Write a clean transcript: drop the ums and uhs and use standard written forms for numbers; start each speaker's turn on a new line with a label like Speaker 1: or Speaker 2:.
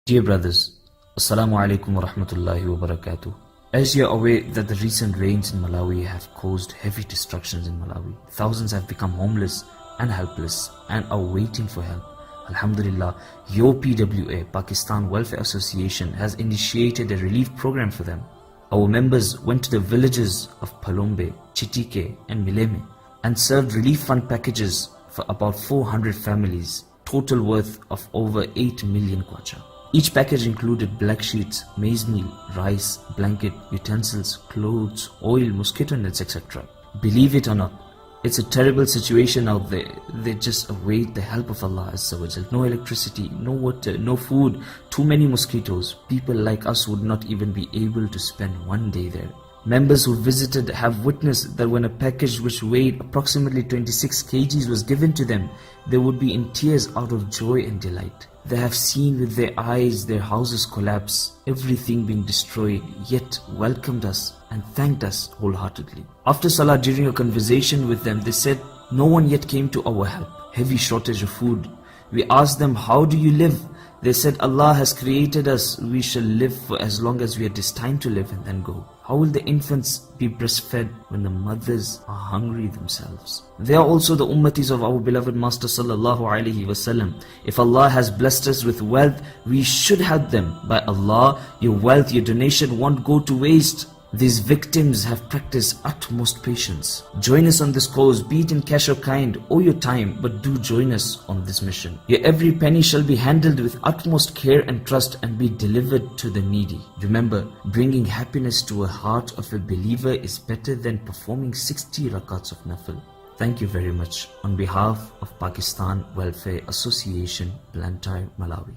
Speaker 1: Dear brothers, Assalamu alaikum wa rahmatullahi wa barakatuh. As you are aware that the recent rains in Malawi have caused heavy destructions in Malawi. Thousands have become homeless and helpless and are waiting for help. Alhamdulillah, your PWA, Pakistan Welfare Association, has initiated a relief program for them. Our members went to the villages of Palombe, Chitike and Mileme and served relief fund packages for about 400 families, total worth of over 8 million kwacha. Each package included black sheets, maize meal, rice, blanket, utensils, clothes, oil, mosquito nets, etc. Believe it or not, it's a terrible situation out there. They just await the help of Allah Azza wa Jal. No electricity, no water, no food, too many mosquitoes. People like us would not even be able to spend one day there. Members who visited have witnessed that when a package which weighed approximately 26 kgs was given to them, they would be in tears out of joy and delight. They have seen with their eyes their houses collapse, everything being destroyed, yet welcomed us and thanked us wholeheartedly. After Salah, during a conversation with them, they said, "No one yet came to our help. Heavy shortage of food. We asked them, how do you live? They said, Allah has created us. We shall live for as long as we are destined to live and then go. How will the infants be breastfed when the mothers are hungry themselves?" They are also the ummatis of our beloved Master Sallallahu Alaihi Wasallam. If Allah has blessed us with wealth, we should help them. By Allah, your wealth, your donation won't go to waste. These victims have practiced utmost patience. Join us on this cause, be it in cash or kind, or your time, but do join us on this mission. Your every penny shall be handled with utmost care and trust and be delivered to the needy. Remember, bringing happiness to a heart of a believer is better than performing 60 rakats of nafil. Thank you very much. On behalf of Pakistan Welfare Association, Blantyre, Malawi.